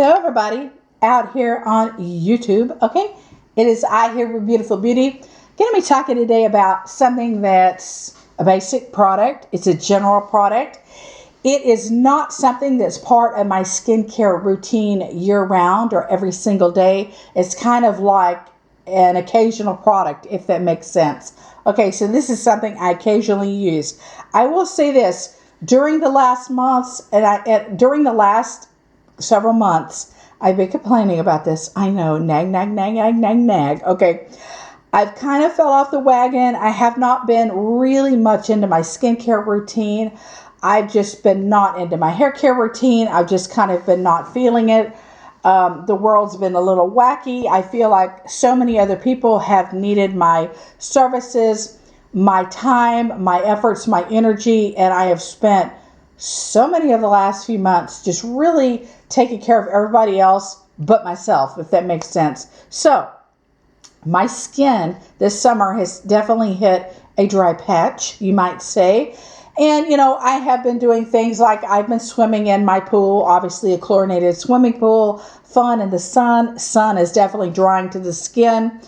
Hello, everybody out here on YouTube. Okay, it is I here with Beautiful Beauty. Going to be talking today about something that's a basic product. It's a general product. It is not something that's part of my skincare routine year-round or every single day. It's kind of like an occasional product, if that makes sense. Okay, so this is something I occasionally use. I will say this: during the last months during the last several months, I've been complaining about this. I know, nag. Okay, I've kind of fell off the wagon. I have not been really much into my skincare routine. I've just been not into my hair care routine. I've just kind of been not feeling it. The world's been a little wacky. I feel like so many other people have needed my services, my time, my efforts, my energy, and I have spent so many of the last few months just really taking care of everybody else but myself, if that makes sense. So my skin this summer has definitely hit a dry patch, you might say. And, I have been doing things like I've been swimming in my pool, obviously a chlorinated swimming pool, fun in the sun. Sun is definitely drying to the skin.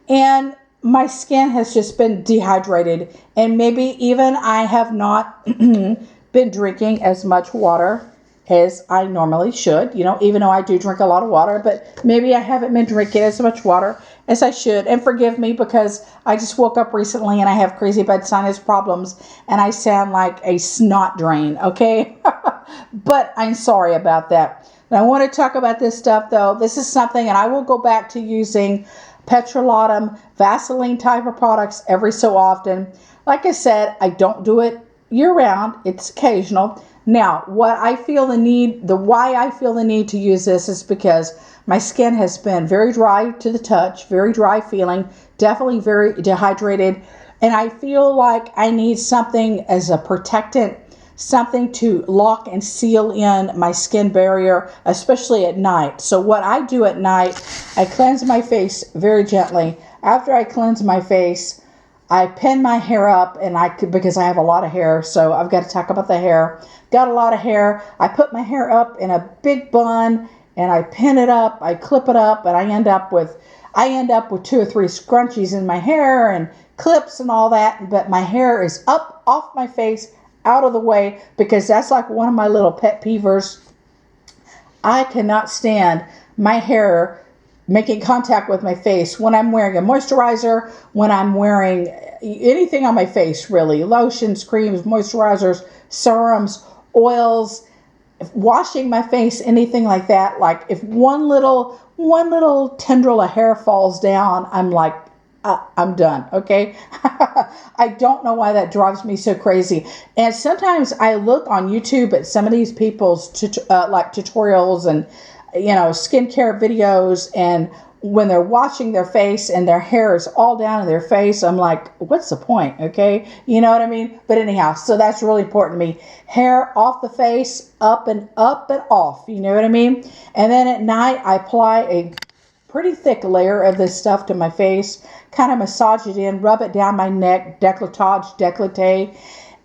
And my skin has just been dehydrated. And maybe even I have not been drinking as much water as I normally should, even though I do drink a lot of water, but maybe I haven't been drinking as much water as I should. And forgive me, because I just woke up recently and I have crazy bad sinus problems and I sound like a snot drain, okay? But I'm sorry about that. And I want to talk about this stuff though. This is something, and I will go back to using Petroleum, Vaseline type of products every so often. Like I said, I don't do it year-round. It's occasional. Now, why I feel the need to use this is because my skin has been very dry to the touch, very dry feeling, definitely very dehydrated, and I feel like I need something as a protectant, something to lock and seal in my skin barrier, especially at night. So what I do at night, I cleanse my face very gently. After I cleanse my face, I pin my hair up, and because I have a lot of hair, so I've got to talk about the hair. Got a lot of hair. I put my hair up in a big bun, and I pin it up, I clip it up, and I end up with 2 or 3 scrunchies in my hair and clips and all that. But my hair is up off my face, out of the way, because that's like one of my little pet peevers. I cannot stand my hair making contact with my face when I'm wearing a moisturizer, when I'm wearing anything on my face, really. Lotions, creams, moisturizers, serums, oils, washing my face, anything like that. Like if one little tendril of hair falls down, I'm like, I'm done, okay? I don't know why that drives me so crazy. And sometimes I look on YouTube at some of these people's tutorials and skincare videos, and when they're washing their face and their hair is all down in their face, I'm like, what's the point? Okay. You know what I mean? But anyhow, so that's really important to me. Hair off the face, up and off. You know what I mean? And then at night, I apply a pretty thick layer of this stuff to my face, kind of massage it in, rub it down my neck, décolleté.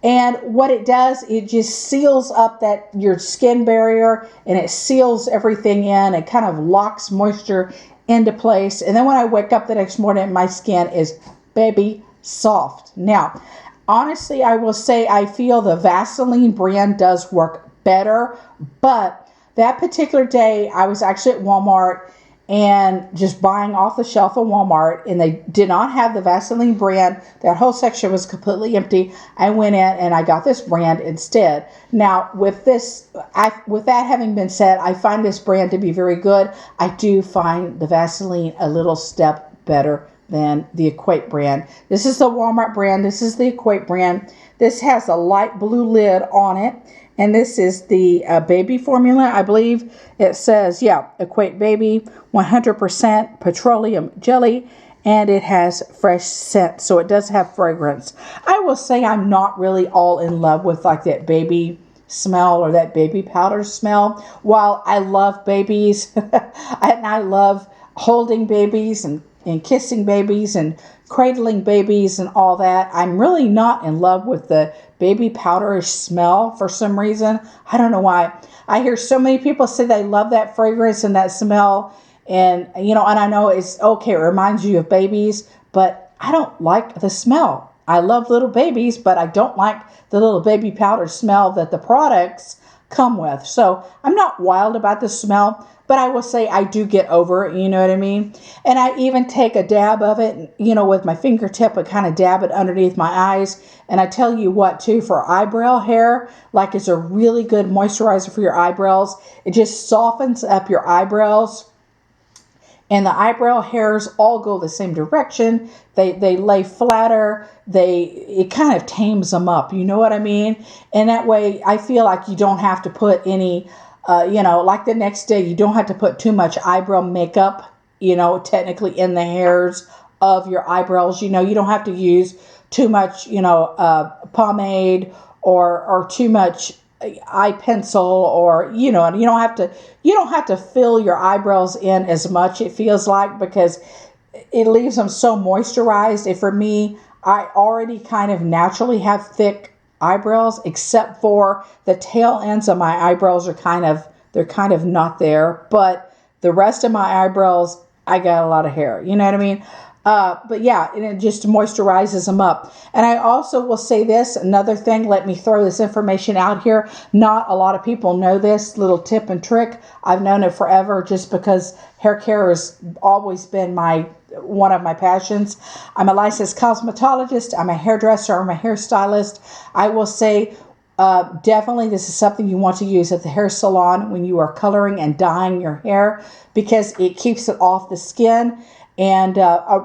And what it does, it just seals up your skin barrier, and it seals everything in. It kind of locks moisture into place. And then when I wake up the next morning, my skin is baby soft. Now, honestly, I will say I feel the Vaseline brand does work better, but that particular day I was actually at Walmart and just buying off the shelf of Walmart, and they did not have the Vaseline brand. That whole section was completely empty. I went in and I got this brand instead. Now, with that having been said, I find this brand to be very good. I do find the Vaseline a little step better than the Equate brand. This is the Walmart brand. This is the Equate brand. This has a light blue lid on it. And this is the baby formula. I believe it says, Equate Baby, 100% petroleum jelly, and it has fresh scent. So it does have fragrance. I will say I'm not really all in love with like that baby smell or that baby powder smell. While I love babies, and I love holding babies and kissing babies and cradling babies and all that, I'm really not in love with the baby powderish smell for some reason. I don't know why. I hear so many people say they love that fragrance and that smell. And, you know, and I know it's okay. It reminds you of babies, but I don't like the smell. I love little babies, but I don't like the little baby powder smell that the products come with. So I'm not wild about the smell, but I will say I do get over it, you know what I mean? And I even take a dab of it, you know, with my fingertip and kind of dab it underneath my eyes. And I tell you what, too, for eyebrow hair, like it's a really good moisturizer for your eyebrows. It just softens up your eyebrows. And the eyebrow hairs all go the same direction. They lay flatter. It kind of tames them up. You know what I mean? And that way, I feel like you don't have to put any, you know, like the next day, you don't have to put too much eyebrow makeup, you know, technically in the hairs of your eyebrows. You know, you don't have to use too much, you know, pomade or too much eye pencil, or you know, and you don't have to fill your eyebrows in as much, it feels like, because it leaves them so moisturized. And for me, I already kind of naturally have thick eyebrows, except for the tail ends of my eyebrows are kind of not there, but the rest of my eyebrows, I got a lot of hair, you know what I mean? But yeah, and it just moisturizes them up. And I also will say this, another thing, let me throw this information out here. Not a lot of people know this little tip and trick. I've known it forever just because hair care has always been one of my passions. I'm a licensed cosmetologist. I'm a hairdresser. I'm a hairstylist. I will say, definitely this is something you want to use at the hair salon when you are coloring and dyeing your hair, because it keeps it off the skin. And,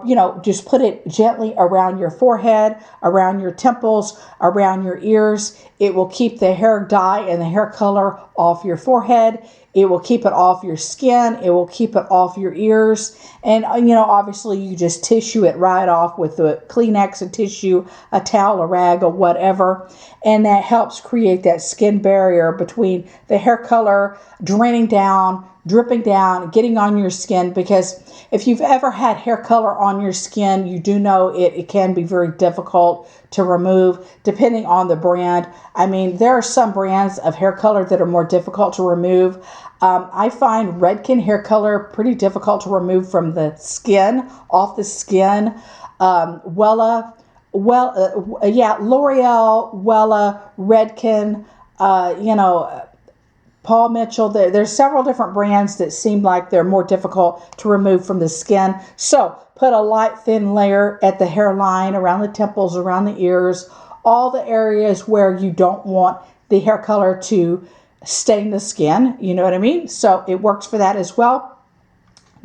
you know, just put it gently around your forehead, around your temples, around your ears. It will keep the hair dye and the hair color off your forehead. It will keep it off your skin. It will keep it off your ears. And, you know, obviously you just tissue it right off with a Kleenex, a tissue, a towel, a rag, or whatever. And that helps create that skin barrier between the hair color draining down, dripping down, getting on your skin. Because if you've ever had hair color on your skin, you do know it can be very difficult to remove depending on the brand. I mean, there are some brands of hair color that are more difficult to remove. I find Redken hair color pretty difficult to remove from the skin, off the skin. L'Oreal, Wella, Redken, you know, Paul Mitchell. There's several different brands that seem like they're more difficult to remove from the skin. So put a light, thin layer at the hairline, around the temples, around the ears, all the areas where you don't want the hair color to stain the skin. You know what I mean? So it works for that as well.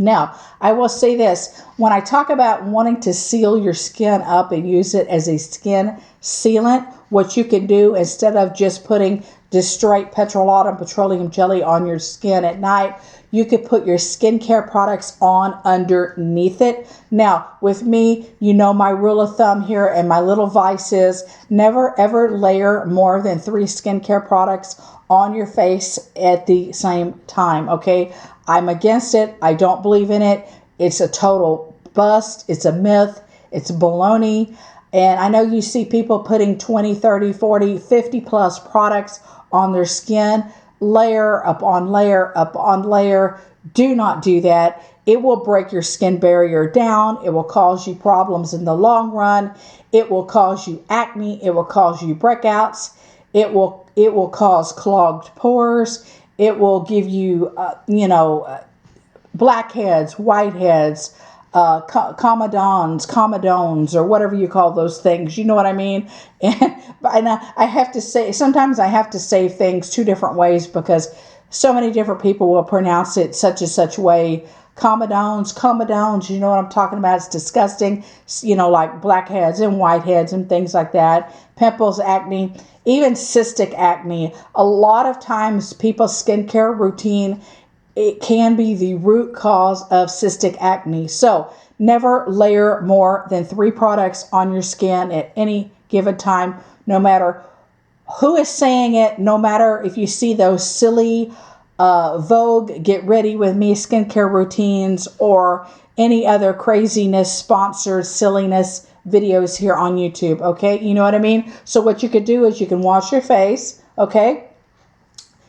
Now, I will say this. When I talk about wanting to seal your skin up and use it as a skin sealant, what you can do instead of just putting just straight petroleum jelly on your skin at night, you could put your skincare products on underneath it. Now, with me, you know my rule of thumb here, and my little vice is never ever layer more than 3 skincare products on your face at the same time, okay? I'm against it. I don't believe in it. It's a total bust. It's a myth. It's baloney. And I know you see people putting 20, 30, 40, 50 plus products on their skin, layer upon layer upon layer. Do not do that. It will break your skin barrier down. It will cause you problems in the long run. It will cause you acne. It will cause you breakouts. It will cause clogged pores. It will give you, blackheads, whiteheads, comedones, or whatever you call those things. You know what I mean? And I have to say, sometimes I have to say things 2 different ways because so many different people will pronounce it such and such way. Comedones, you know what I'm talking about? It's disgusting, you know, like blackheads and whiteheads and things like that. Pimples, acne, even cystic acne. A lot of times people's skincare routine, it can be the root cause of cystic acne. So never layer more than 3 products on your skin at any given time, no matter who is saying it, no matter if you see those silly Vogue Get Ready With Me skincare routines or any other craziness, sponsored silliness videos here on YouTube, okay? You know what I mean? So what you could do is you can wash your face, okay?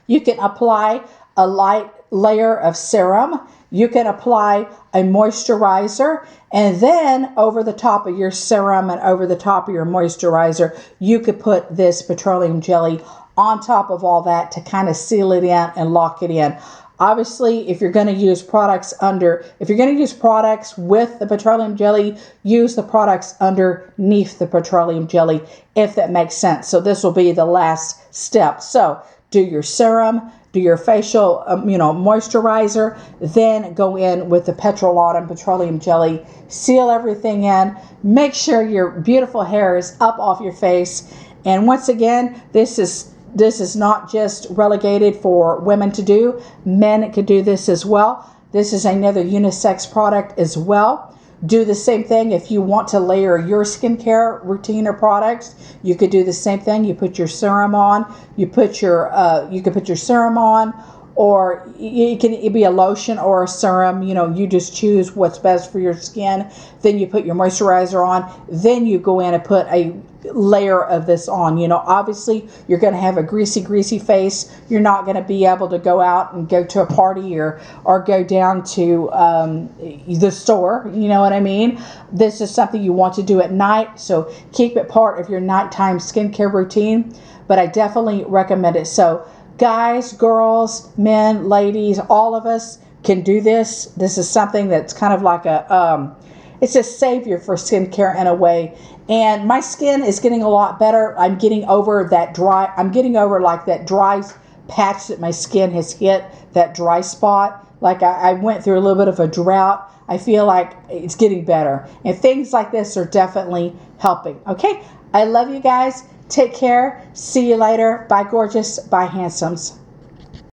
You can apply a light layer of serum. You can apply a moisturizer, and then over the top of your serum and over the top of your moisturizer, you could put this petroleum jelly on top of all that to kind of seal it in and lock it in. Obviously, if you're going to use products with the petroleum jelly, use the products underneath the petroleum jelly, if that makes sense. So this will be the last step. So do your serum, do your facial, moisturizer, then go in with the petroleum jelly, seal everything in, make sure your beautiful hair is up off your face. And once again, this is not just relegated for women to do. Men could do this as well. This is another unisex product as well. Do the same thing if you want to layer your skincare routine or products. You could do the same thing. You put your serum on. You could put your serum on, or it can be a lotion or a serum. You just choose what's best for your skin. Then you put your moisturizer on. Then you go in and put a layer of this on. Obviously you're going to have a greasy face. You're not going to be able to go out and go to a party or go down to the store. You know what I mean? This is something you want to do at night, so keep it part of your nighttime skincare routine, but I definitely recommend it. So guys, girls, men, ladies, all of us can do this. This is something that's kind of like it's a savior for skincare in a way. And my skin is getting a lot better. I'm getting over that dry patch that my skin has hit, that dry spot. Like I went through a little bit of a drought. I feel like it's getting better. And things like this are definitely helping. Okay, I love you guys. Take care. See you later. Bye, gorgeous. Bye, handsomes.